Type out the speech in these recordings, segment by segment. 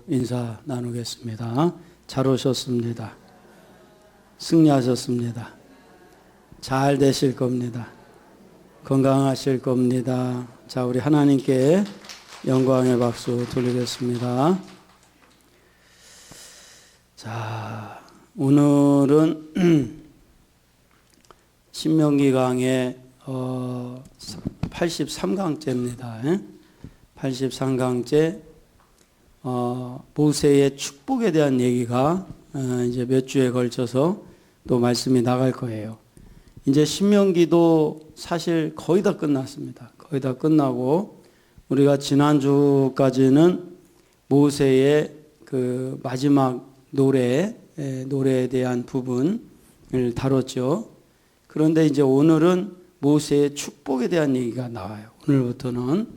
인사 나누겠습니다. 잘 오셨습니다. 승리하셨습니다. 잘 되실 겁니다. 건강하실 겁니다. 자, 우리 하나님께 영광의 박수 돌리겠습니다. 자, 오늘은 신명기 강의 83강째입니다. 83강째 모세의 축복에 대한 얘기가 이제 몇 주에 걸쳐서 또 말씀이 나갈 거예요. 이제 신명기도 사실 거의 다 끝났습니다. 거의 다 끝나고 우리가 지난주까지는 모세의 그 마지막 노래에 대한 부분을 다뤘죠. 그런데 이제 오늘은 모세의 축복에 대한 얘기가 나와요. 오늘부터는.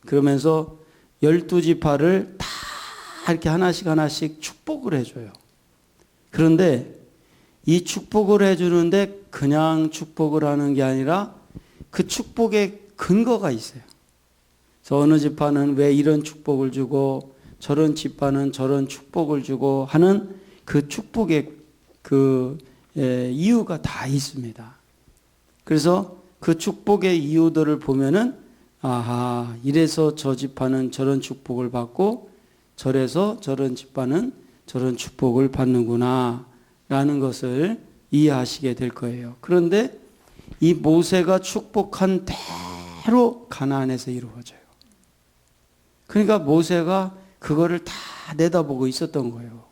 그러면서 12지파를 다 이렇게 하나씩 축복을 해줘요. 그런데 이 축복을 해주는데 그냥 축복을 하는 게 아니라 그 축복에 근거가 있어요. 그래서 어느 지파는 왜 이런 축복을 주고 저런 지파는 저런 축복을 주고 하는 그 축복의 그 이유가 다 있습니다. 그래서 그 축복의 이유들을 보면은 아하, 이래서 저 지파는 저런 축복을 받고 저래서 저런 지파는 저런 축복을 받는구나 라는 것을 이해하시게 될 거예요. 그런데 이 모세가 축복한 대로 가나안에서 이루어져요. 그러니까 모세가 그거를 다 내다보고 있었던 거예요.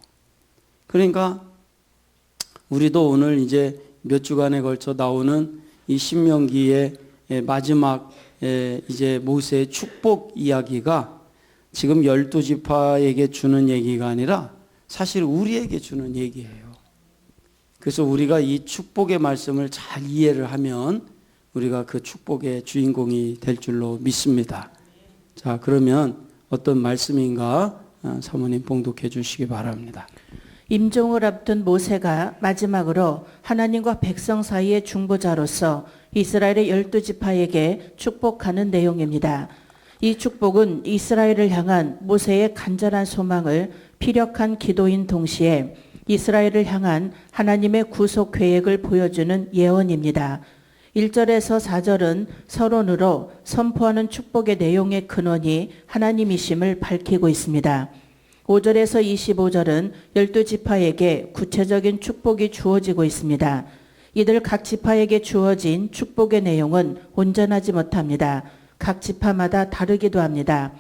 그러니까 우리도 오늘 이제 몇 주간에 걸쳐 나오는 이 신명기의 마지막 이제 모세의 축복 이야기가 지금 12지파에게 주는 얘기가 아니라 사실 우리에게 주는 얘기예요. 그래서 우리가 이 축복의 말씀을 잘 이해를 하면 우리가 그 축복의 주인공이 될 줄로 믿습니다. 자, 그러면 어떤 말씀인가 사모님 봉독해 주시기 바랍니다. 임종을 앞둔 모세가 마지막으로 하나님과 백성 사이의 중보자로서 이스라엘의 12지파에게 축복하는 내용입니다. 이 축복은 이스라엘을 향한 모세의 간절한 소망을 피력한 기도인 동시에 이스라엘을 향한 하나님의 구속 계획을 보여주는 예언입니다. 1절에서 4절은 서론으로 선포하는 축복의 내용의 근원이 하나님이심을 밝히고 있습니다. 5절에서 25절은 12지파에게 구체적인 축복이 주어지고 있습니다. 이들 각 지파에게 주어진 축복의 내용은 온전하지 못합니다. 각 지파마다 다르기도 합니다.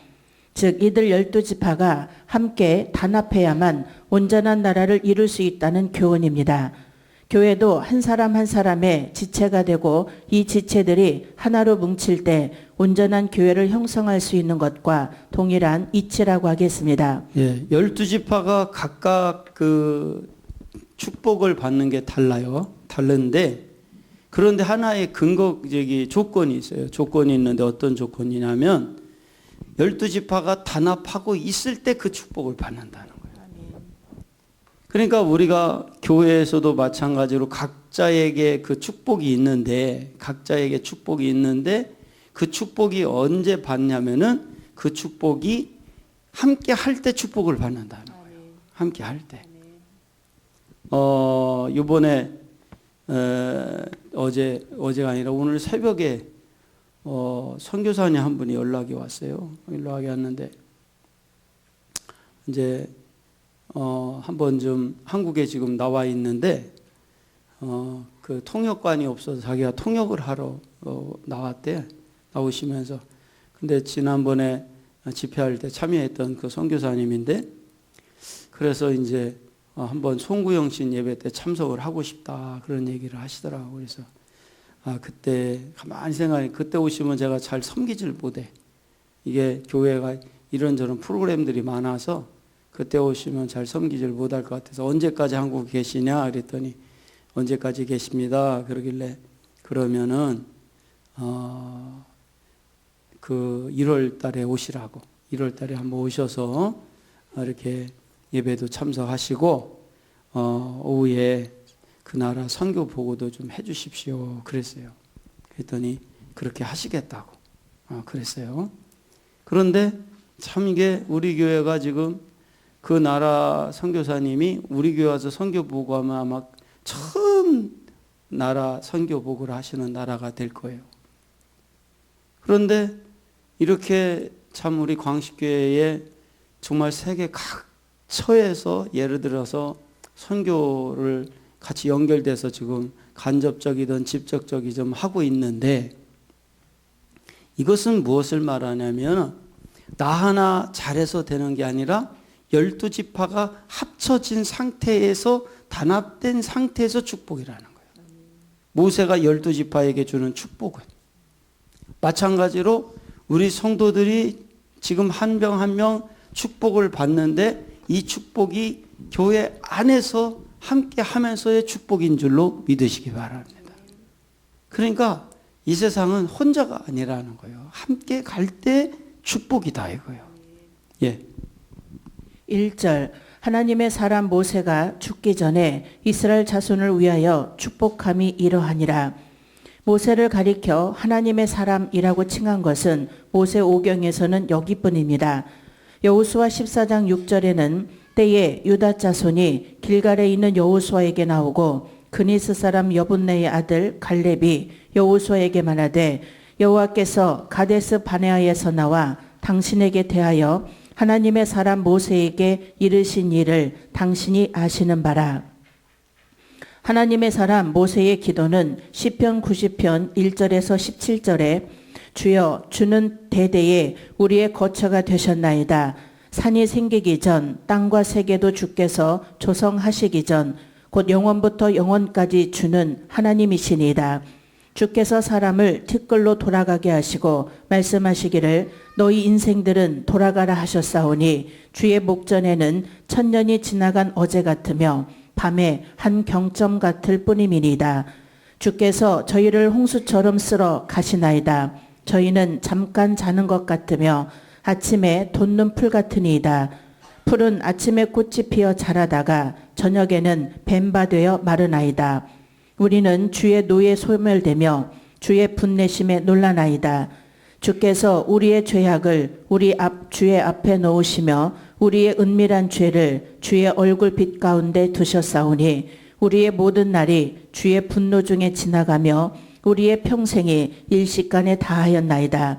즉 이들 12지파가 함께 단합해야만 온전한 나라를 이룰 수 있다는 교훈입니다. 교회도 한 사람 한 사람의 지체가 되고 이 지체들이 하나로 뭉칠 때 온전한 교회를 형성할 수 있는 것과 동일한 이치라고 하겠습니다. 12지파가 각각 그 축복을 받는 게 달라요. 다른데 그런데 하나의 근거적인 조건이 있어요. 조건이 있는데 어떤 조건이냐면 12지파가 단합하고 있을 때 그 축복을 받는다는 거예요. 그러니까 우리가 교회에서도 마찬가지로 각자에게 그 축복이 있는데 그 축복이 언제 받냐면은 그 축복이 함께 할 때 축복을 받는다는 거예요. 함께 할 때. 이번에 어제가 아니라 오늘 새벽에 선교사님 한 분이 연락이 왔어요. 연락이 왔는데 이제 한번 좀 한국에 지금 나와 있는데 그 통역관이 없어서 자기가 통역을 하러 나왔대. 나오시면서 근데 지난번에 집회할 때 참여했던 그 선교사님인데 그래서 이제 한번 송구영신 예배 때 참석을 하고 싶다 그런 얘기를 하시더라고요. 그래서 그때 가만히 생각해 그때 오시면 제가 잘 섬기질 못해. 이게 교회가 이런저런 프로그램들이 많아서 그때 오시면 잘 섬기질 못할 것 같아서 언제까지 한국에 계시냐 그랬더니 언제까지 계십니다. 그러길래 그러면은 그 1월 달에 오시라고 1월 달에 한번 오셔서 이렇게 예배도 참석하시고 오후에 그 나라 선교 보고도 좀 해주십시오 그랬어요. 그랬더니 그렇게 하시겠다고 그랬어요. 그런데 참 이게 우리 교회가 지금 그 나라 선교사님이 우리 교회 와서 선교 보고 하면 아마 처음 나라 선교 보고를 하시는 나라가 될 거예요. 그런데 이렇게 참 우리 광식교회에 정말 세계 각처에서 예를 들어서 선교를 같이 연결돼서 지금 간접적이든 직접적이든 하고 있는데, 이것은 무엇을 말하냐면 나 하나 잘해서 되는 게 아니라 12지파가 합쳐진 상태에서 단합된 상태에서 축복이라는 거예요. 모세가 12지파에게 주는 축복은 마찬가지로 우리 성도들이 지금 한 명 한 명 축복을 받는데 이 축복이 교회 안에서 함께 하면서의 축복인 줄로 믿으시기 바랍니다. 그러니까 이 세상은 혼자가 아니라는 거예요. 함께 갈 때 축복이다 이거예요. 예. 1절 하나님의 사람 모세가 죽기 전에 이스라엘 자손을 위하여 축복함이 이러하니라. 모세를 가리켜 하나님의 사람이라고 칭한 것은 모세 오경에서는 여기뿐입니다. 여호수아 14장 6절에는 때에 유다 자손이 길갈에 있는 여호수아에게 나오고 그니스 사람 여분네의 아들 갈렙이 여호수아에게 말하되 여호와께서 가데스 바네아에서 나와 당신에게 대하여 하나님의 사람 모세에게 이르신 일을 당신이 아시는 바라. 하나님의 사람 모세의 기도는 시편 90편 1절에서 17절에 주여 주는 대대에 우리의 거처가 되셨나이다. 산이 생기기 전 땅과 세계도 주께서 조성하시기 전 곧 영원부터 영원까지 주는 하나님이시니이다. 주께서 사람을 티끌로 돌아가게 하시고 말씀하시기를 너희 인생들은 돌아가라 하셨사오니 주의 목전에는 천년이 지나간 어제 같으며 밤에 한 경점 같을 뿐임이니이다. 주께서 저희를 홍수처럼 쓸어 가시나이다. 저희는 잠깐 자는 것 같으며 아침에 돋는 풀 같으니이다. 풀은 아침에 꽃이 피어 자라다가 저녁에는 뱀바 되어 마르나이다. 우리는 주의 노에 소멸되며 주의 분내심에 놀라나이다. 주께서 우리의 죄악을 주의 앞에 놓으시며 우리의 은밀한 죄를 주의 얼굴빛 가운데 두셨사오니 우리의 모든 날이 주의 분노 중에 지나가며 우리의 평생이 일시간에 다하였나이다.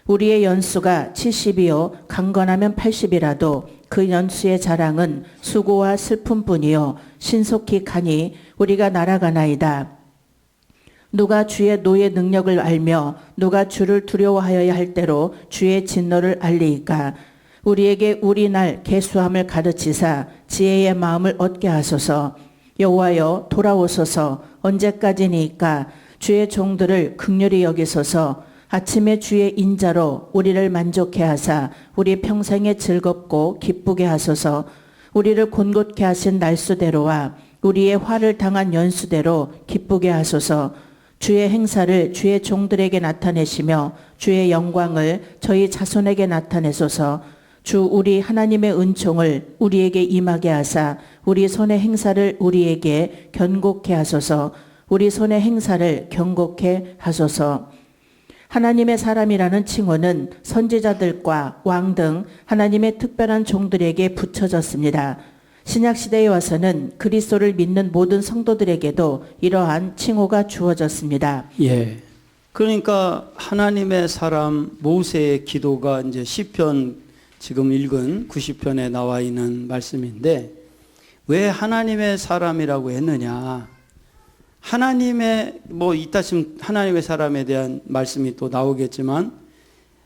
우리의 연수가 70이요 강건하면 80이라도 그 연수의 자랑은 수고와 슬픔뿐이요 신속히 가니 우리가 날아가나이다. 누가 주의 노의 능력을 알며 누가 주를 두려워하여야 할 때로 주의 진노를 알리이까. 우리에게 우리 날 계수함을 가르치사 지혜의 마음을 얻게 하소서. 여호와여 돌아오소서. 언제까지니까 주의 종들을 긍휼히 여기소서. 아침에 주의 인자로 우리를 만족해 하사 우리 평생에 즐겁고 기쁘게 하소서. 우리를 곤곳케 하신 날수대로와 우리의 화를 당한 연수대로 기쁘게 하소서. 주의 행사를 주의 종들에게 나타내시며 주의 영광을 저희 자손에게 나타내소서. 주 우리 하나님의 은총을 우리에게 임하게 하사 우리 손의 행사를 우리에게 견고케 하소서. 우리 손의 행사를 견고케 하소서. 하나님의 사람이라는 칭호는 선지자들과 왕 등 하나님의 특별한 종들에게 붙여졌습니다. 신약시대에 와서는 그리스도를 믿는 모든 성도들에게도 이러한 칭호가 주어졌습니다. 예. 그러니까 하나님의 사람 모세의 기도가 이제 시편 지금 읽은 90편에 나와 있는 말씀인데, 왜 하나님의 사람이라고 했느냐? 하나님의 이따금 하나님의 사람에 대한 말씀이 또 나오겠지만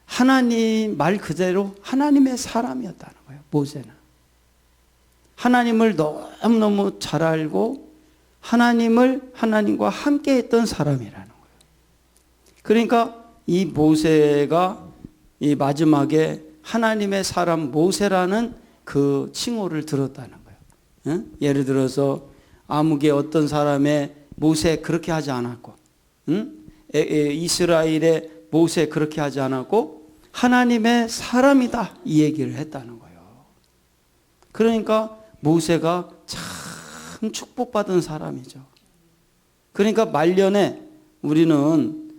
하나님 말 그대로 하나님의 사람이었다는 거예요. 모세는 하나님을 너무너무 잘 알고 하나님과 함께 했던 사람이라는 거예요. 그러니까 이 모세가 이 마지막에 하나님의 사람 모세라는 그 칭호를 들었다는 거예요. 예를 들어서 아무개 어떤 사람의 모세 그렇게 하지 않았고, 이스라엘의 모세 그렇게 하지 않았고 하나님의 사람이다 이 얘기를 했다는 거예요. 그러니까 모세가 참 축복받은 사람이죠. 그러니까 말년에 우리는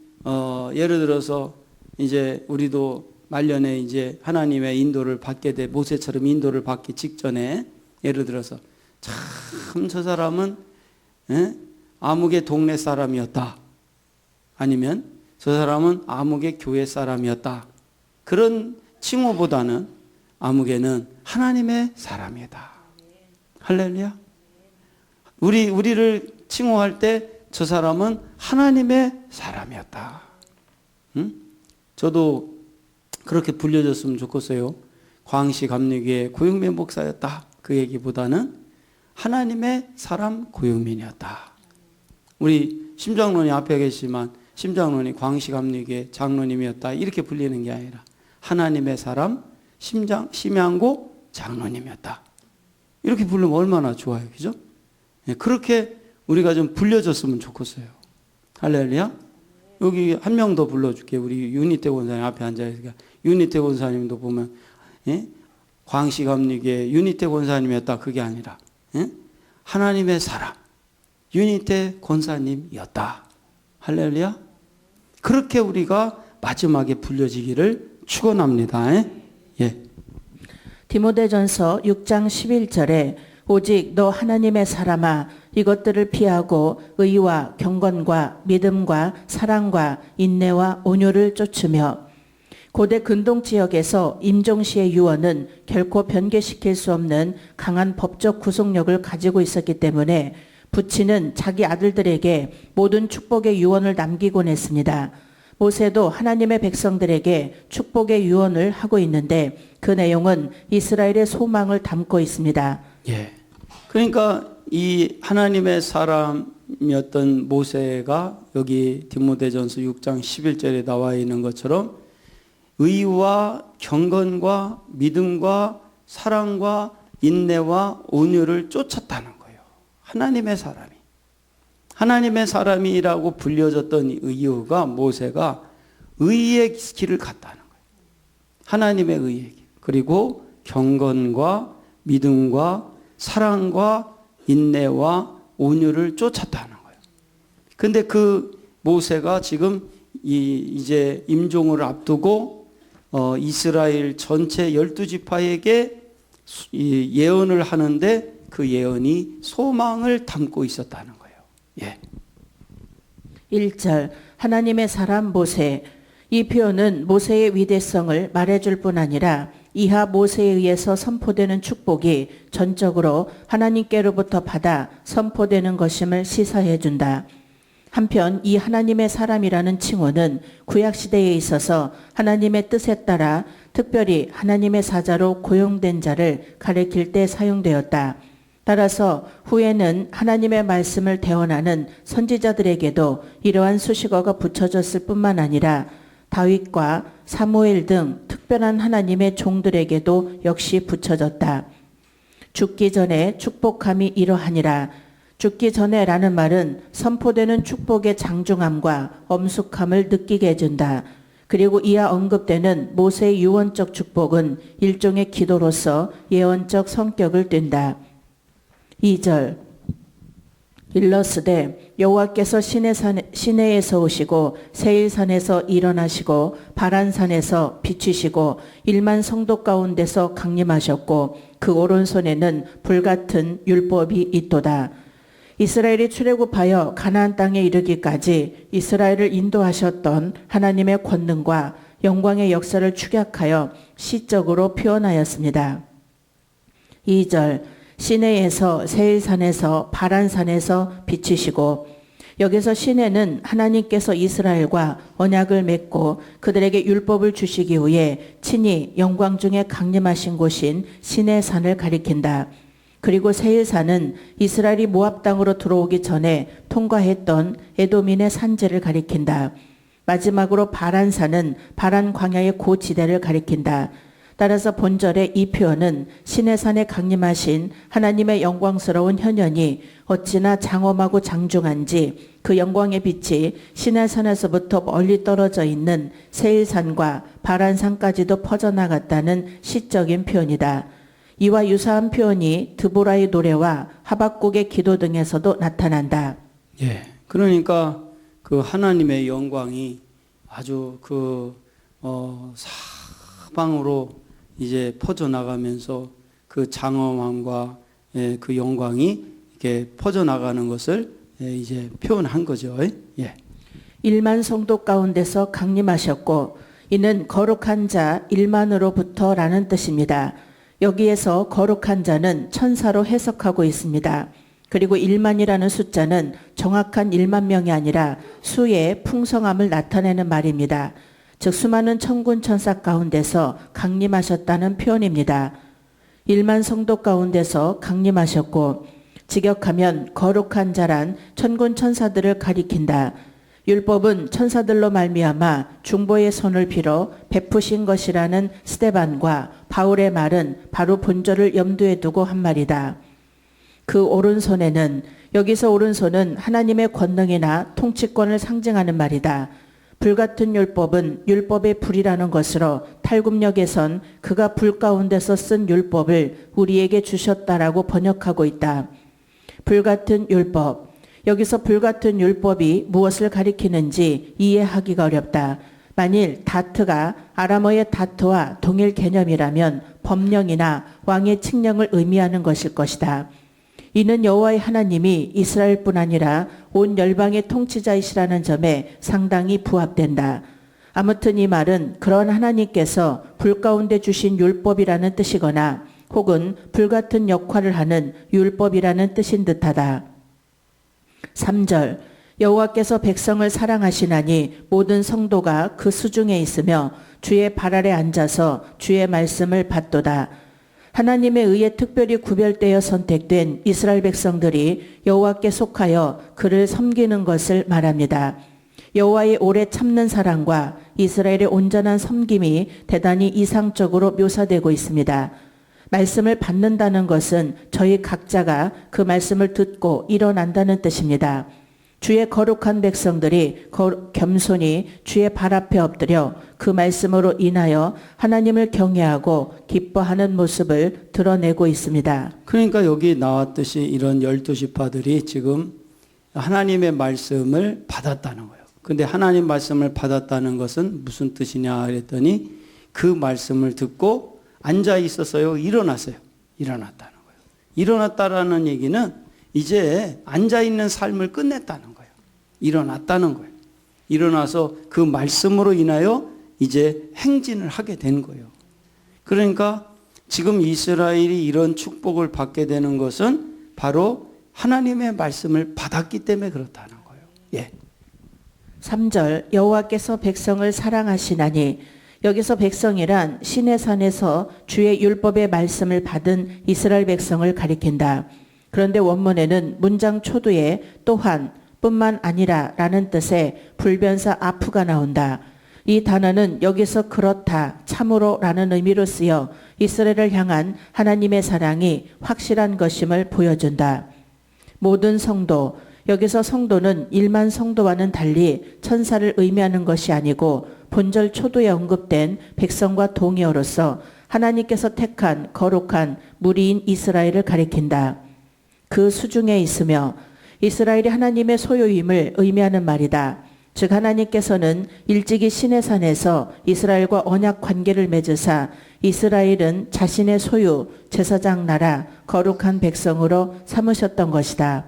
예를 들어서 이제 우리도 말년에 이제 하나님의 인도를 받게 돼 모세처럼 인도를 받기 직전에 예를 들어서 참 저 사람은 아무개 동네 사람이었다. 아니면 저 사람은 아무개 교회 사람이었다. 그런 칭호보다는 아무개는 하나님의 사람이다. 할렐루야. 우리를 칭호할 때 저 사람은 하나님의 사람이었다. 저도 그렇게 불려졌으면 좋겠어요. 광시 감리교회 고용민 목사였다. 그 얘기보다는 하나님의 사람 고용민이었다. 우리 심장론이 앞에 계시지만 심장론이 광시 감리교회 장로님이었다. 이렇게 불리는 게 아니라 하나님의 사람 심양고 장로님이었다. 이렇게 부르면 얼마나 좋아요. 그죠? 그렇게 우리가 좀 불려졌으면 좋겠어요. 할렐루야. 여기 한 명 더 불러줄게. 우리 윤희태 권사님 앞에 앉아있으니까 윤희태 권사님도 보면 광시 감리교회 윤희태 권사님이었다. 그게 아니라 하나님의 사람 윤희태 권사님이었다. 할렐루야. 그렇게 우리가 마지막에 불려지기를 축원합니다. 예. 디모데전서 6장 11절에 오직 너 하나님의 사람아 이것들을 피하고 의와 경건과 믿음과 사랑과 인내와 온유를 쫓으며 고대 근동 지역에서 임종시의 유언은 결코 변개시킬 수 없는 강한 법적 구속력을 가지고 있었기 때문에 부친은 자기 아들들에게 모든 축복의 유언을 남기곤 했습니다. 모세도 하나님의 백성들에게 축복의 유언을 하고 있는데 그 내용은 이스라엘의 소망을 담고 있습니다. 예. 그러니까 이 하나님의 사람이었던 모세가 여기 디모데전서 6장 11절에 나와 있는 것처럼 의와 경건과 믿음과 사랑과 인내와 온유를 쫓았다는 거예요. 하나님의 사람이라고 불려졌던 이유가 모세가 의의 길을 갔다는 거예요. 하나님의 의의 길. 그리고 경건과 믿음과 사랑과 인내와 온유를 쫓았다는 거예요. 근데 그 모세가 지금 이제 임종을 앞두고 이스라엘 전체 12지파에게 예언을 하는데 그 예언이 소망을 담고 있었다는 거예요. 예. 1절 하나님의 사람 모세. 이 표현은 모세의 위대성을 말해줄 뿐 아니라 이하 모세에 의해서 선포되는 축복이 전적으로 하나님께로부터 받아 선포되는 것임을 시사해 준다. 한편 이 하나님의 사람이라는 칭호는 구약시대에 있어서 하나님의 뜻에 따라 특별히 하나님의 사자로 고용된 자를 가리킬 때 사용되었다. 따라서 후에는 하나님의 말씀을 대언하는 선지자들에게도 이러한 수식어가 붙여졌을 뿐만 아니라 다윗과 사무엘 등 특별한 하나님의 종들에게도 역시 붙여졌다. 죽기 전에 축복함이 이러하니라. 죽기 전에라는 말은 선포되는 축복의 장중함과 엄숙함을 느끼게 해준다. 그리고 이하 언급되는 모세의 유언적 축복은 일종의 기도로서 예언적 성격을 띈다. 2절 일러스되 여호와께서 시내에서 오시고 세일산에서 일어나시고 바란산에서 비추시고 1만 성도 가운데서 강림하셨고 그 오른손에는 불같은 율법이 있도다. 이스라엘이 출애굽하여 가나안 땅에 이르기까지 이스라엘을 인도하셨던 하나님의 권능과 영광의 역사를 축약하여 시적으로 표현하였습니다. 2절 시내에서 세일산에서 바란산에서 비치시고 여기서 시내는 하나님께서 이스라엘과 언약을 맺고 그들에게 율법을 주시기 위해 친히 영광 중에 강림하신 곳인 시내산을 가리킨다. 그리고 세일산은 이스라엘이 모압 땅으로 들어오기 전에 통과했던 에돔인의 산지를 가리킨다. 마지막으로 바란산은 바란 광야의 고지대를 가리킨다. 따라서 본절의 이 표현은 시내산에 강림하신 하나님의 영광스러운 현현이 어찌나 장엄하고 장중한지 그 영광의 빛이 시내산에서부터 멀리 떨어져 있는 세일산과 바란산까지도 퍼져나갔다는 시적인 표현이다. 이와 유사한 표현이 드보라의 노래와 하박국의 기도 등에서도 나타난다. 예. 그러니까 그 하나님의 영광이 아주 사방으로 이제 퍼져나가면서 그 장엄함과 그 영광이 이렇게 퍼져나가는 것을 이제 표현한 거죠. 예. 1만 성도 가운데서 강림하셨고 이는 거룩한 자 1만으로부터라는 뜻입니다. 여기에서 거룩한 자는 천사로 해석하고 있습니다. 그리고 1만이라는 숫자는 정확한 1만 명이 아니라 수의 풍성함을 나타내는 말입니다. 즉 수많은 천군 천사 가운데서 강림하셨다는 표현입니다. 1만 성도 가운데서 강림하셨고 직역하면 거룩한 자란 천군 천사들을 가리킨다. 율법은 천사들로 말미암아 중보의 손을 빌어 베푸신 것이라는 스데반과 바울의 말은 바로 본절을 염두에 두고 한 말이다. 그 오른손에는 여기서 오른손은 하나님의 권능이나 통치권을 상징하는 말이다. 불같은 율법은 율법의 불이라는 것으로 탈굽역에선 그가 불 가운데서 쓴 율법을 우리에게 주셨다라고 번역하고 있다. 불같은 율법. 여기서 불같은 율법이 무엇을 가리키는지 이해하기가 어렵다. 만일 다트가 아람어의 다트와 동일 개념이라면 법령이나 왕의 칙령을 의미하는 것일 것이다. 이는 여호와의 하나님이 이스라엘뿐 아니라 온 열방의 통치자이시라는 점에 상당히 부합된다. 아무튼 이 말은 그런 하나님께서 불 가운데 주신 율법이라는 뜻이거나 혹은 불같은 역할을 하는 율법이라는 뜻인 듯하다. 3절 여호와께서 백성을 사랑하시나니 모든 성도가 그 수중에 있으며 주의 발 아래 앉아서 주의 말씀을 받도다. 하나님의 의에 특별히 구별되어 선택된 이스라엘 백성들이 여호와께 속하여 그를 섬기는 것을 말합니다. 여호와의 오래 참는 사랑과 이스라엘의 온전한 섬김이 대단히 이상적으로 묘사되고 있습니다. 말씀을 받는다는 것은 저희 각자가 그 말씀을 듣고 일어난다는 뜻입니다. 주의 거룩한 백성들이 겸손히 주의 발 앞에 엎드려 그 말씀으로 인하여 하나님을 경외하고 기뻐하는 모습을 드러내고 있습니다. 그러니까 여기 나왔듯이 이런 12지파들이 지금 하나님의 말씀을 받았다는 거예요. 근데 하나님 말씀을 받았다는 것은 무슨 뜻이냐 그랬더니 그 말씀을 듣고 앉아 있었어요. 일어났어요. 일어났다는 거예요. 일어났다라는 얘기는 이제 앉아 있는 삶을 끝냈다는 거예요. 일어났다는 거예요. 일어나서 그 말씀으로 인하여 이제 행진을 하게 된 거예요. 그러니까 지금 이스라엘이 이런 축복을 받게 되는 것은 바로 하나님의 말씀을 받았기 때문에 그렇다는 거예요. 예. 3절 여호와께서 백성을 사랑하시나니 여기서 백성이란 시내산에서 주의 율법의 말씀을 받은 이스라엘 백성을 가리킨다. 그런데 원문에는 문장 초두에 또한 뿐만 아니라 라는 뜻의 불변사 아프가 나온다. 이 단어는 여기서 그렇다, 참으로 라는 의미로 쓰여 이스라엘을 향한 하나님의 사랑이 확실한 것임을 보여준다. 모든 성도, 여기서 성도는 1만 성도와는 달리 천사를 의미하는 것이 아니고 본절 초두에 언급된 백성과 동의어로서 하나님께서 택한 거룩한 무리인 이스라엘을 가리킨다. 그 수중에 있으며 이스라엘이 하나님의 소유임을 의미하는 말이다. 즉 하나님께서는 일찍이 시내산에서 이스라엘과 언약 관계를 맺으사 이스라엘은 자신의 소유, 제사장 나라, 거룩한 백성으로 삼으셨던 것이다.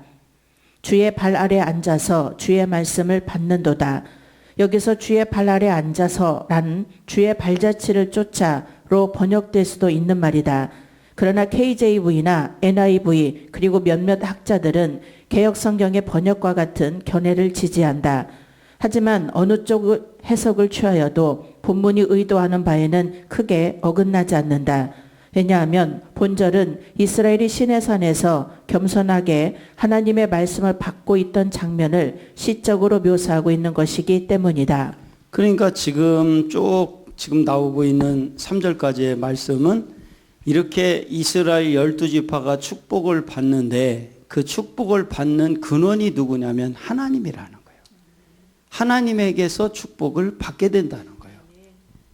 주의 발 아래 앉아서 주의 말씀을 받는도다. 여기서 주의 발 아래 앉아서라는 주의 발자취를 쫓아로 번역될 수도 있는 말이다. 그러나 KJV나 NIV 그리고 몇몇 학자들은 개역성경의 번역과 같은 견해를 지지한다. 하지만 어느 쪽 해석을 취하여도 본문이 의도하는 바에는 크게 어긋나지 않는다. 왜냐하면 본절은 이스라엘이 시내산에서 겸손하게 하나님의 말씀을 받고 있던 장면을 시적으로 묘사하고 있는 것이기 때문이다. 그러니까 지금 나오고 있는 3절까지의 말씀은 이렇게 이스라엘 12지파가 축복을 받는데 그 축복을 받는 근원이 누구냐면 하나님이라는 거예요. 하나님에게서 축복을 받게 된다는 거예요.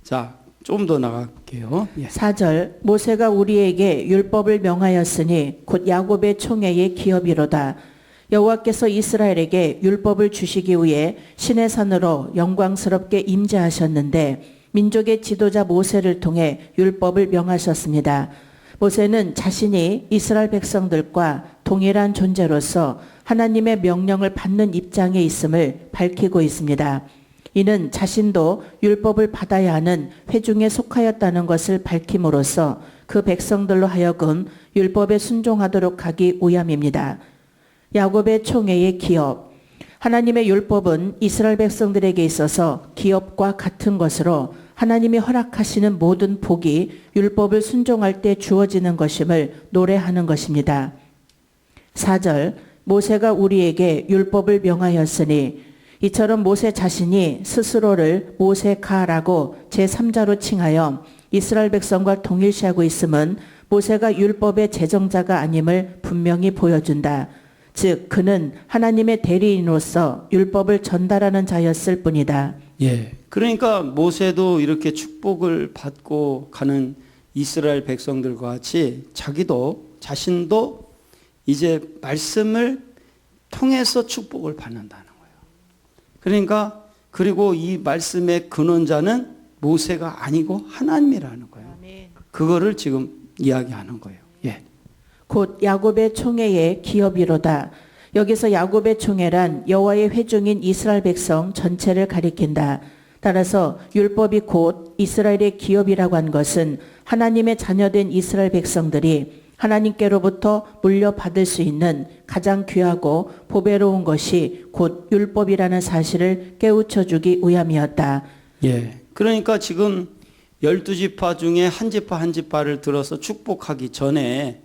자, 좀 더 나갈게요. 예. 4절 모세가 우리에게 율법을 명하였으니 곧 야곱의 총회의 기업이로다. 여호와께서 이스라엘에게 율법을 주시기 위해 시내산으로 영광스럽게 임재하셨는데 민족의 지도자 모세를 통해 율법을 명하셨습니다. 모세는 자신이 이스라엘 백성들과 동일한 존재로서 하나님의 명령을 받는 입장에 있음을 밝히고 있습니다. 이는 자신도 율법을 받아야 하는 회중에 속하였다는 것을 밝힘으로써 그 백성들로 하여금 율법에 순종하도록 하기 위함입니다. 야곱의 총회의 기업. 하나님의 율법은 이스라엘 백성들에게 있어서 기업과 같은 것으로 하나님이 허락하시는 모든 복이 율법을 순종할 때 주어지는 것임을 노래하는 것입니다. 4절, 모세가 우리에게 율법을 명하였으니, 이처럼 모세 자신이 스스로를 모세가라고 제3자로 칭하여 이스라엘 백성과 동일시하고 있음은 모세가 율법의 제정자가 아님을 분명히 보여준다. 즉 그는 하나님의 대리인으로서 율법을 전달하는 자였을 뿐이다. 예. 그러니까 모세도 이렇게 축복을 받고 가는 이스라엘 백성들과 같이 자신도 이제 말씀을 통해서 축복을 받는다는 거예요. 그러니까 그리고 이 말씀의 근원자는 모세가 아니고 하나님이라는 거예요. 그거를 지금 이야기하는 거예요. 예. 곧 야곱의 총회의 기업이로다. 여기서 야곱의 총회란 여호와의 회중인 이스라엘 백성 전체를 가리킨다. 따라서 율법이 곧 이스라엘의 기업이라고 한 것은 하나님의 자녀된 이스라엘 백성들이 하나님께로부터 물려받을 수 있는 가장 귀하고 보배로운 것이 곧 율법이라는 사실을 깨우쳐 주기 위함이었다. 예. 그러니까 지금 12지파 중에 한 지파 한 지파를 들어서 축복하기 전에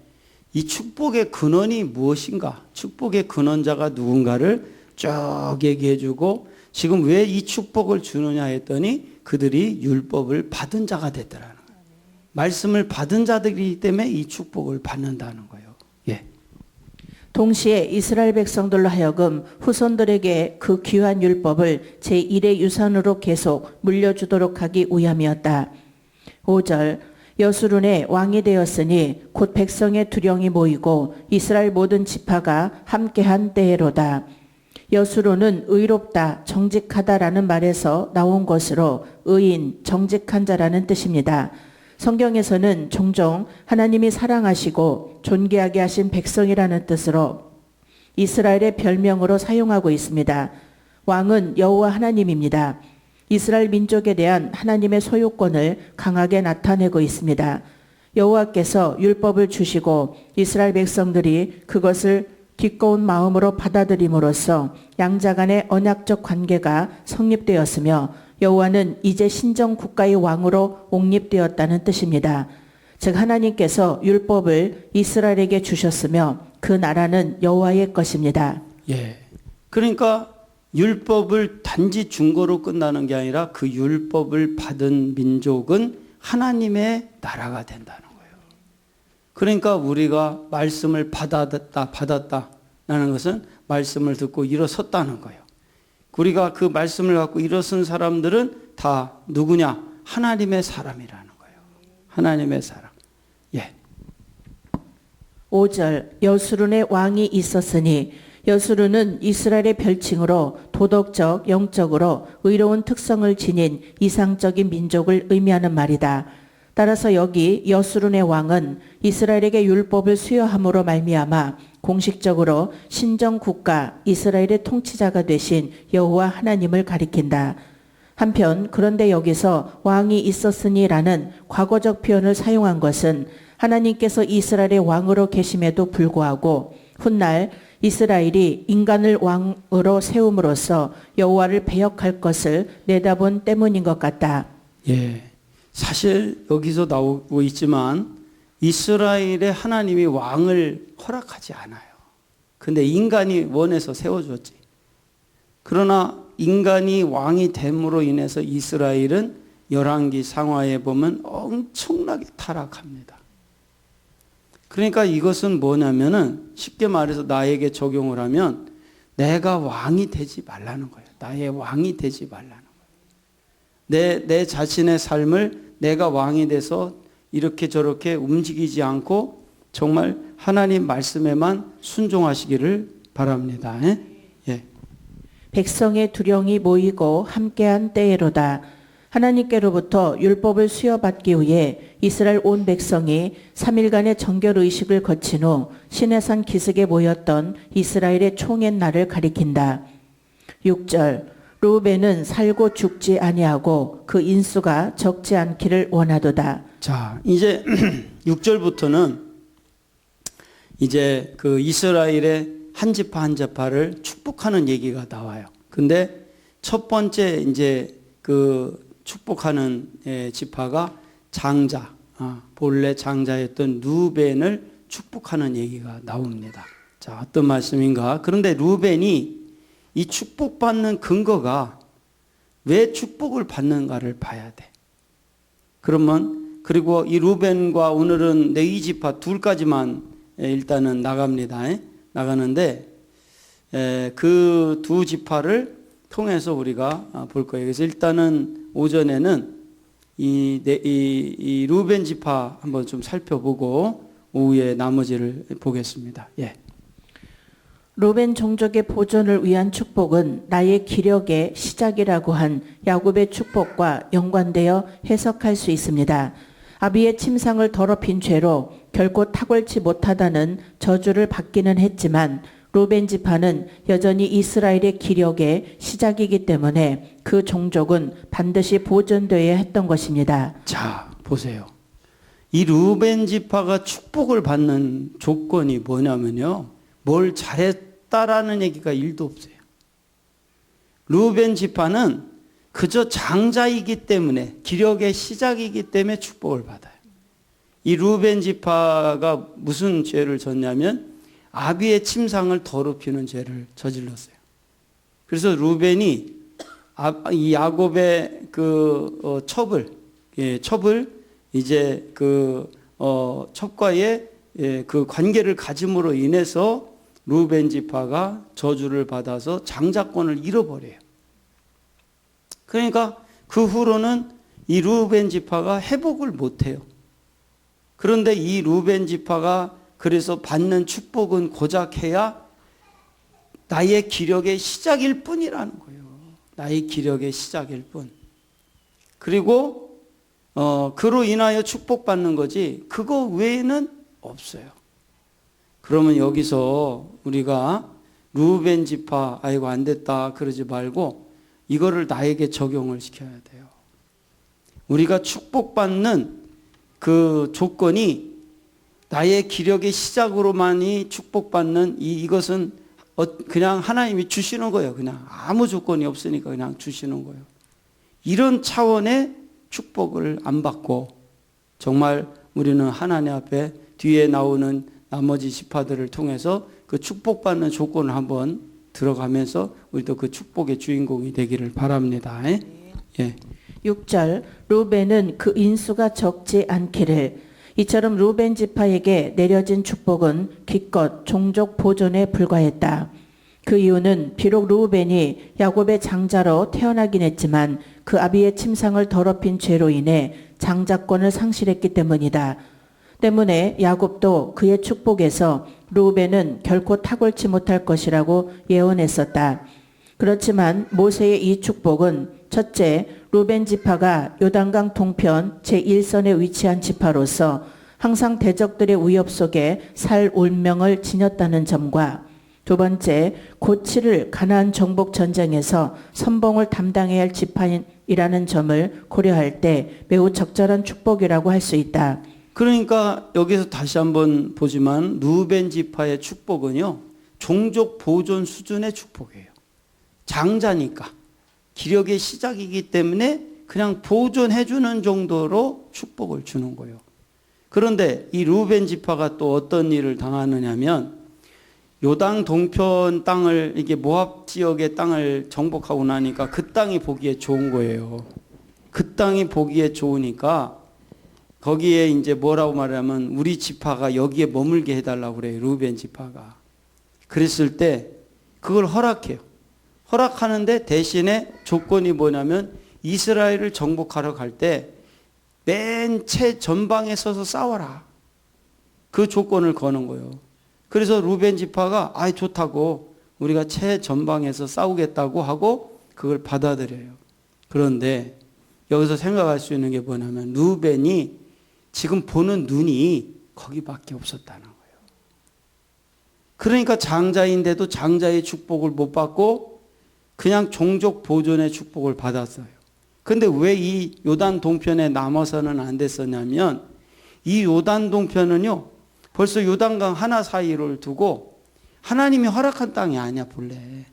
이 축복의 근원이 무엇인가? 축복의 근원자가 누군가를 쭉 얘기해 주고 지금 왜 이 축복을 주느냐 했더니 그들이 율법을 받은 자가 됐더라는 거예요. 말씀을 받은 자들이기 때문에 이 축복을 받는다는 거예요. 예. 동시에 이스라엘 백성들로 하여금 후손들에게 그 귀한 율법을 제1의 유산으로 계속 물려주도록 하기 위함이었다. 5절, 여수룬의 왕이 되었으니 곧 백성의 두령이 모이고 이스라엘 모든 지파가 함께한 때에로다. 여수룬은 의롭다, 정직하다라는 말에서 나온 것으로 의인, 정직한 자라는 뜻입니다. 성경에서는 종종 하나님이 사랑하시고 존귀하게 하신 백성이라는 뜻으로 이스라엘의 별명으로 사용하고 있습니다. 왕은 여호와 하나님입니다. 이스라엘 민족에 대한 하나님의 소유권을 강하게 나타내고 있습니다. 여호와께서 율법을 주시고 이스라엘 백성들이 그것을 기꺼운 마음으로 받아들임으로써 양자 간의 언약적 관계가 성립되었으며 여호와는 이제 신정 국가의 왕으로 옹립되었다는 뜻입니다. 즉 하나님께서 율법을 이스라엘에게 주셨으며 그 나라는 여호와의 것입니다. 예. 그러니까 율법을 단지 준 거로 끝나는 게 아니라 그 율법을 받은 민족은 하나님의 나라가 된다는 거예요. 그러니까 우리가 말씀을 받았다라는 것은 말씀을 듣고 일어섰다는 거예요. 우리가 그 말씀을 갖고 일어선 사람들은 다 누구냐? 하나님의 사람이라는 거예요. 하나님의 사람. 예. 5절, 여수룬의 왕이 있었으니, 여수룬은 이스라엘의 별칭으로 도덕적, 영적으로 의로운 특성을 지닌 이상적인 민족을 의미하는 말이다. 따라서 여기 여수룬의 왕은 이스라엘에게 율법을 수여함으로 말미암아 공식적으로 신정국가 이스라엘의 통치자가 되신 여호와 하나님을 가리킨다. 한편 그런데 여기서 왕이 있었으니라는 과거적 표현을 사용한 것은 하나님께서 이스라엘의 왕으로 계심에도 불구하고 훗날 이스라엘이 인간을 왕으로 세움으로써 여호와를 배역할 것을 내다본 때문인 것 같다. 예. 사실 여기서 나오고 있지만 이스라엘의 하나님이 왕을 허락하지 않아요. 근데 인간이 원해서 세워줬지. 그러나 인간이 왕이 됨으로 인해서 이스라엘은 열왕기 상하에 보면 엄청나게 타락합니다. 그러니까 이것은 뭐냐면은 쉽게 말해서 나에게 적용을 하면 내가 왕이 되지 말라는 거예요. 나의 왕이 되지 말라는 거예요. 내 자신의 삶을 내가 왕이 돼서 이렇게 저렇게 움직이지 않고 정말 하나님 말씀에만 순종하시기를 바랍니다. 예? 백성의 두령이 모이고 함께한 때에로다. 하나님께로부터 율법을 수여받기 위해 이스라엘 온 백성이 3일간의 정결 의식을 거친 후 시내산 기슭에 모였던 이스라엘의 총의 날을 가리킨다. 6절 르우벤은 살고 죽지 아니하고 그 인수가 적지 않기를 원하도다. 자, 이제 6절부터는 이제 그 이스라엘의 한 지파 한 지파를 축복하는 얘기가 나와요. 근데 첫 번째 이제 그 축복하는 지파가 장자, 본래 장자였던 르우벤을 축복하는 얘기가 나옵니다. 자, 어떤 말씀인가? 그런데 르우벤이 이 축복받는 근거가 왜 축복을 받는가를 봐야 돼. 그러면 그리고 이 르우벤과 오늘은 레위 지파 둘까지만 일단은 나가는데 그 두 지파를 통해서 우리가 볼 거예요. 그래서 일단은 오전에는 이 르우벤 지파 한번 좀 살펴보고 오후에 나머지를 보겠습니다. 예. 르우벤 종족의 보존을 위한 축복은 나의 기력의 시작이라고 한 야곱의 축복과 연관되어 해석할 수 있습니다. 아비의 침상을 더럽힌 죄로 결코 탁월치 못하다는 저주를 받기는 했지만 르우벤 지파는 여전히 이스라엘의 기력의 시작이기 때문에 그 종족은 반드시 보존되어야 했던 것입니다. 자, 보세요. 이 르우벤 지파가 축복을 받는 조건이 뭐냐면요. 뭘 잘했다라는 얘기가 1도 없어요. 르우벤 지파는 그저 장자이기 때문에 기력의 시작이기 때문에 축복을 받아요. 이 르우벤 지파가 무슨 죄를 졌냐면 아비의 침상을 더럽히는 죄를 저질렀어요. 그래서 르우벤이 이 야곱의 그 첩을 이제 그 첩과의 그 관계를 가짐으로 인해서 르우벤 지파가 저주를 받아서 장자권을 잃어버려요. 그러니까 그 후로는 이 르우벤 지파가 회복을 못해요. 그런데 이 르우벤 지파가 그래서 받는 축복은 고작 해야 나의 기력의 시작일 뿐이라는 거예요. 나의 기력의 시작일 뿐. 그리고 그로 인하여 축복받는 거지 그거 외에는 없어요. 그러면 여기서 우리가 르우벤 지파 아이고 안 됐다 그러지 말고 이거를 나에게 적용을 시켜야 돼요. 우리가 축복받는 그 조건이 나의 기력의 시작으로만이 축복받는 이것은 그냥 하나님이 주시는 거예요. 그냥 아무 조건이 없으니까 그냥 주시는 거예요. 이런 차원의 축복을 안 받고 정말 우리는 하나님 앞에 뒤에 나오는 나머지 지파들을 통해서 그 축복받는 조건을 한번 들어가면서 우리도 그 축복의 주인공이 되기를 바랍니다. 예. 6절 르우벤은 그 인수가 적지 않기를. 이처럼 르우벤 지파에게 내려진 축복은 기껏 종족 보존에 불과했다. 그 이유는 비록 르우벤이 야곱의 장자로 태어나긴 했지만 그 아비의 침상을 더럽힌 죄로 인해 장자권을 상실했기 때문이다. 때문에 야곱도 그의 축복에서 르우벤은 결코 탁월치 못할 것이라고 예언했었다. 그렇지만 모세의 이 축복은 첫째, 르우벤 지파가 요단강 동편 제1선에 위치한 지파로서 항상 대적들의 위협 속에 살 운명을 지녔다는 점과 두 번째, 곧 치를 가나안 정복 전쟁에서 선봉을 담당해야 할 지파이라는 점을 고려할 때 매우 적절한 축복이라고 할 수 있다. 그러니까 여기서 다시 한번 보지만 르우벤 지파의 축복은요. 종족 보존 수준의 축복이에요. 장자니까. 기력의 시작이기 때문에 그냥 보존해주는 정도로 축복을 주는 거예요. 그런데 이 르우벤 지파가 또 어떤 일을 당하느냐면 요단 동편 땅을 이게 모압 지역의 땅을 정복하고 나니까 그 땅이 보기에 좋은 거예요. 그 땅이 보기에 좋으니까 거기에 이제 뭐라고 말하면 우리 지파가 여기에 머물게 해달라고 그래요. 르우벤 지파가. 그랬을 때 그걸 허락해요. 허락하는데 대신에 조건이 뭐냐면 이스라엘을 정복하러 갈 때 맨 최전방에 서서 싸워라. 그 조건을 거는 거예요. 그래서 르우벤 지파가 좋다고 우리가 최전방에서 싸우겠다고 하고 그걸 받아들여요. 그런데 여기서 생각할 수 있는 게 뭐냐면 루벤이 지금 보는 눈이 거기밖에 없었다는 거예요. 그러니까 장자인데도 장자의 축복을 못 받고 그냥 종족 보존의 축복을 받았어요. 근데 왜 이 요단 동편에 남아서는 안 됐었냐면 이 요단 동편은요 벌써 요단강 하나 사이를 두고 하나님이 허락한 땅이 아니야 본래.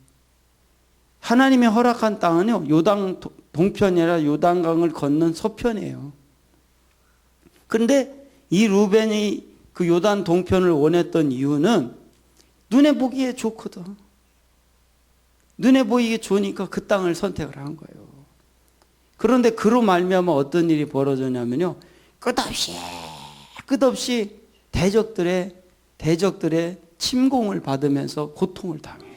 하나님이 허락한 땅은요 요단 동편이라 요단강을 건넌 서편이에요. 그런데 이 루벤이 그 요단 동편을 원했던 이유는 눈에 보기에 좋거든. 눈에 보이게 좋으니까 그 땅을 선택을 한 거예요. 그런데 그로 말미암아 어떤 일이 벌어졌냐면요. 끝없이 대적들의 침공을 받으면서 고통을 당해요.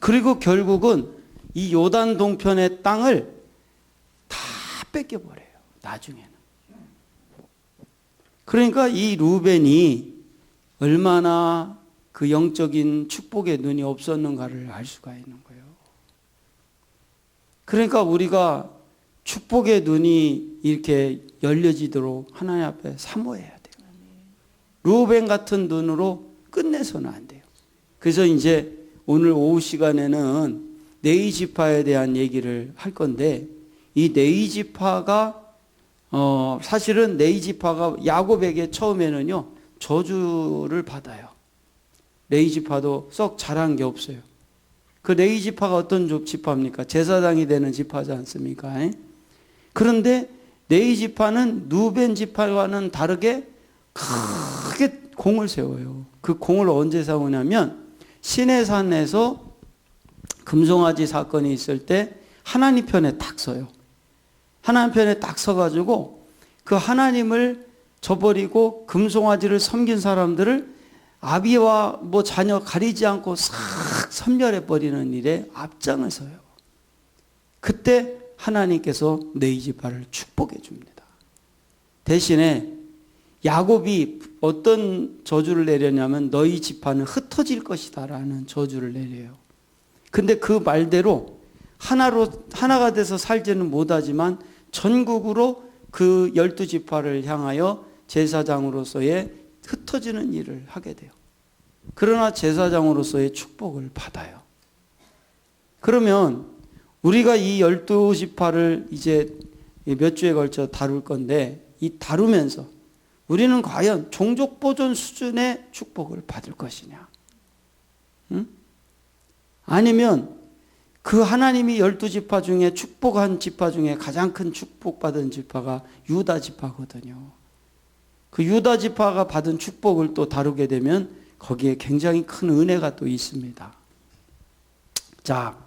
그리고 결국은 이 요단 동편의 땅을 다 뺏겨버려요. 나중에는. 그러니까 이 루벤이 얼마나 그 영적인 축복의 눈이 없었는가를 알 수가 있는 거예요. 그러니까 우리가 축복의 눈이 이렇게 열려지도록 하나님 앞에 사모해야 돼요. 루벤 같은 눈으로 끝내서는 안 돼요. 그래서 이제 오늘 오후 시간에는 네이지파에 대한 얘기를 할 건데 이 네이지파가 사실은 네이지파가 야곱에게 처음에는요 저주를 받아요. 네이지파도 썩 잘한 게 없어요. 그 네이지파가 어떤 지파입니까? 제사장이 되는 지파지 않습니까? 그런데 네이지파는 루벤 지파와는 다르게 크게 공을 세워요. 그 공을 언제 세우냐면 시내산에서 금송아지 사건이 있을 때 하나님 편에 딱 서요. 하나님 편에 딱 서가지고 그 하나님을 저버리고 금송아지를 섬긴 사람들을 아비와 뭐 자녀 가리지 않고 싹 섬멸해 버리는 일에 앞장을 서요. 그때 하나님께서 네이지파를 축복해 줍니다. 대신에 야곱이 어떤 저주를 내렸냐면 너희 지파는 흩어질 것이다 라는 저주를 내려요. 근데 그 말대로 하나가 돼서 살지는 못하지만 전국으로 그 12지파를 향하여 제사장으로서의 흩어지는 일을 하게 돼요. 그러나 제사장으로서의 축복을 받아요. 그러면 우리가 이 12지파를 이제 몇 주에 걸쳐 다룰 건데 이 다루면서 우리는 과연 종족 보존 수준의 축복을 받을 것이냐? 응? 아니면 그 하나님이 12지파 중에 축복한 지파 중에 가장 큰 축복받은 지파가 유다 지파거든요. 그 유다 지파가 받은 축복을 또 다루게 되면 거기에 굉장히 큰 은혜가 또 있습니다. 자,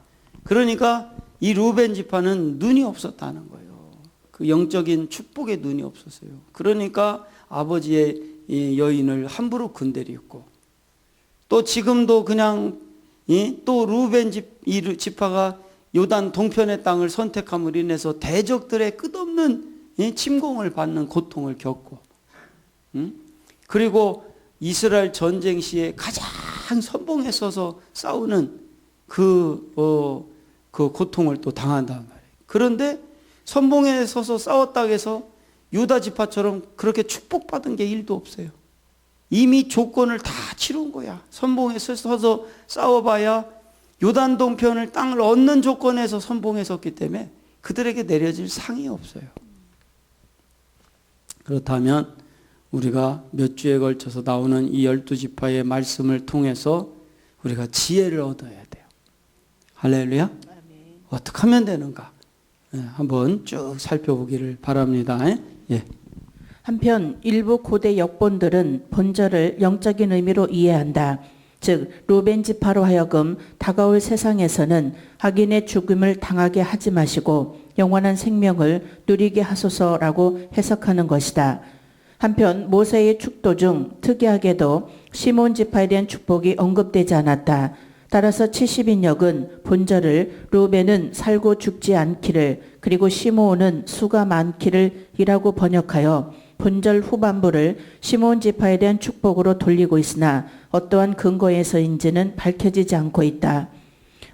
그러니까 이 루벤 지파는 눈이 없었다는 거예요. 그 영적인 축복의 눈이 없었어요. 그러니까 아버지의 이 여인을 함부로 건드렸고 또 지금도 그냥 또 루벤 지파가 요단 동편의 땅을 선택함으로 인해서 대적들의 끝없는 침공을 받는 고통을 겪고 그리고 이스라엘 전쟁 시에 가장 선봉에 서서 싸우는 그 고통을 또 당한단 말이에요. 그런데 선봉에 서서 싸웠다고 해서 유다 지파처럼 그렇게 축복받은 게 1도 없어요. 이미 조건을 다 치룬 거야. 선봉에 서서 싸워봐야 요단 동편을 땅을 얻는 조건에서 선봉에 섰기 때문에 그들에게 내려질 상이 없어요. 그렇다면 우리가 몇 주에 걸쳐서 나오는 이 12지파의 말씀을 통해서 우리가 지혜를 얻어야 돼요. 할렐루야. 어떻게 하면 되는가? 한번 쭉 살펴보기를 바랍니다. 예. 한편 일부 고대 역본들은 본절을 영적인 의미로 이해한다. 즉 루벤 지파로 하여금 다가올 세상에서는 악인의 죽음을 당하게 하지 마시고 영원한 생명을 누리게 하소서라고 해석하는 것이다. 한편 모세의 축도 중 특이하게도 시몬 지파에 대한 축복이 언급되지 않았다. 따라서 70인역은 본절을 루벤은 살고 죽지 않기를 그리고 시므온은 수가 많기를 이라고 번역하여 본절 후반부를 시므온 지파에 대한 축복으로 돌리고 있으나 어떠한 근거에서인지는 밝혀지지 않고 있다.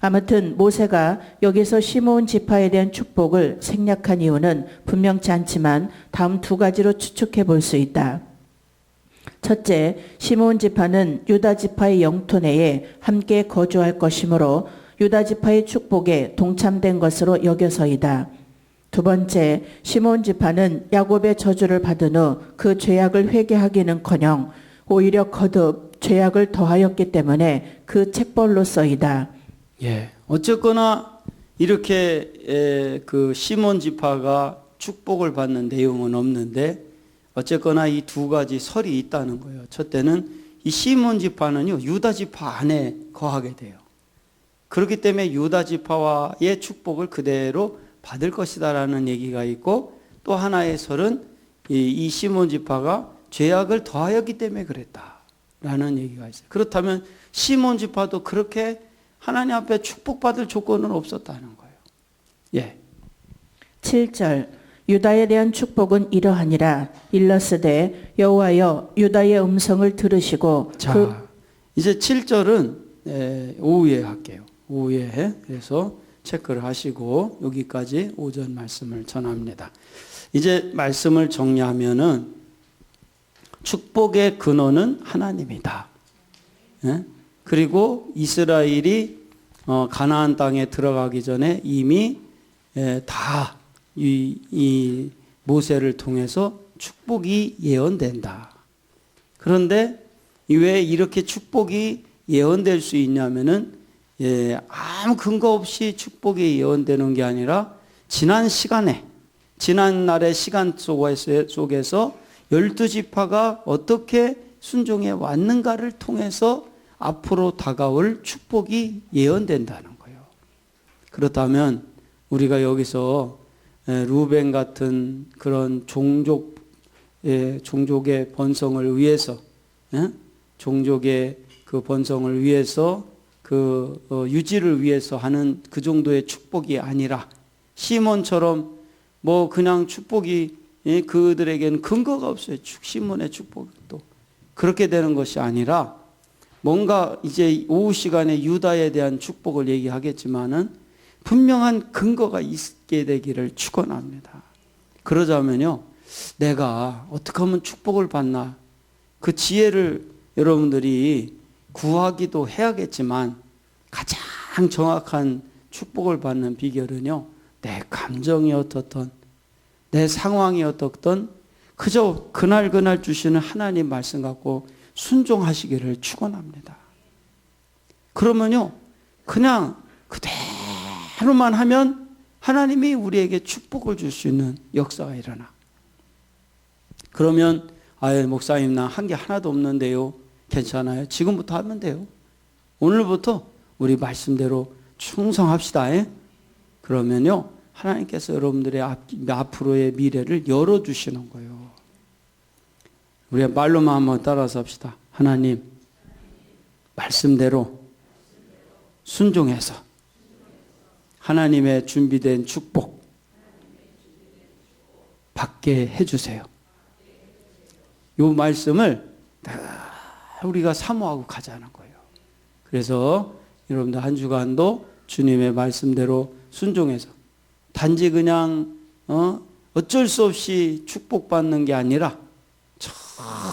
아무튼 모세가 여기서 시므온 지파에 대한 축복을 생략한 이유는 분명치 않지만 다음 두 가지로 추측해 볼 수 있다. 첫째, 시므온 지파는 유다 지파의 영토 내에 함께 거주할 것이므로 유다 지파의 축복에 동참된 것으로 여겨서이다. 두 번째, 시므온 지파는 야곱의 저주를 받은 후 그 죄악을 회개하기는커녕 오히려 거듭 죄악을 더하였기 때문에 그 책벌로서이다. 예, 어쨌거나 이렇게 그 시몬 지파가 축복을 받는 내용은 없는데 어쨌거나 이 두 가지 설이 있다는 거예요. 첫째는 이 시몬 지파는요 유다 지파 안에 거하게 돼요. 그렇기 때문에 유다 지파와의 축복을 그대로 받을 것이다라는 얘기가 있고, 또 하나의 설은 이 시몬 지파가 죄악을 더하였기 때문에 그랬다라는 얘기가 있어요. 그렇다면 시몬 지파도 그렇게 하나님 앞에 축복받을 조건은 없었다는 거예요. 예. 7절 유다에 대한 축복은 이러하니라. 일러스되 여호와여 유다의 음성을 들으시고 자, 이제 7절은 오후에 할게요. 오후에 해서 체크를 하시고 여기까지 오전 말씀을 전합니다. 이제 말씀을 정리하면은 축복의 근원은 하나님이다. 예? 그리고 이스라엘이 가나안 땅에 들어가기 전에 이미 다 이 모세를 통해서 축복이 예언된다. 그런데 왜 이렇게 축복이 예언될 수 있냐면은 아무 근거 없이 축복이 예언되는 게 아니라 지난 날의 시간 속에서 12지파가 어떻게 순종해 왔는가를 통해서 앞으로 다가올 축복이 예언된다는 거예요. 그렇다면 우리가 여기서 루벤 같은 그런 종족의 번성을 위해서, 종족의 그 번성을 위해서 그 유지를 위해서 하는 그 정도의 축복이 아니라 시몬처럼 뭐 그냥 축복이 그들에게는 근거가 없어요. 시몬의 축복도 그렇게 되는 것이 아니라 뭔가 이제 오후 시간에 유다에 대한 축복을 얘기하겠지만은 분명한 근거가 있게 되기를 축원합니다. 그러자면요, 내가 어떻게 하면 축복을 받나 그 지혜를 여러분들이 구하기도 해야겠지만 가장 정확한 축복을 받는 비결은요, 내 감정이 어떻든 내 상황이 어떻든 그저 그날 주시는 하나님 말씀 갖고 순종하시기를 축원합니다. 그러면요, 그냥 그대로만 하면 하나님이 우리에게 축복을 줄 수 있는 역사가 일어나. 그러면 목사님 나 한 게 하나도 없는데요. 괜찮아요. 지금부터 하면 돼요. 오늘부터 우리 말씀대로 충성합시다. 그러면요, 하나님께서 여러분들의 앞으로의 미래를 열어주시는 거예요. 우리가 말로만 한번 따라서 합시다. 하나님, 말씀대로 순종해서 하나님의 준비된 축복 받게 해주세요. 이 말씀을 우리가 사모하고 가자는 거예요. 그래서 여러분들 한 주간도 주님의 말씀대로 순종해서 단지 그냥 어쩔 수 없이 축복받는 게 아니라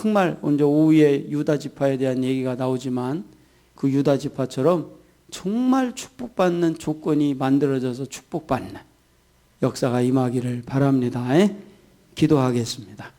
정말 먼저 오후에 유다 지파에 대한 얘기가 나오지만 그 유다 지파처럼 정말 축복받는 조건이 만들어져서 축복받는 역사가 임하기를 바랍니다. 기도하겠습니다.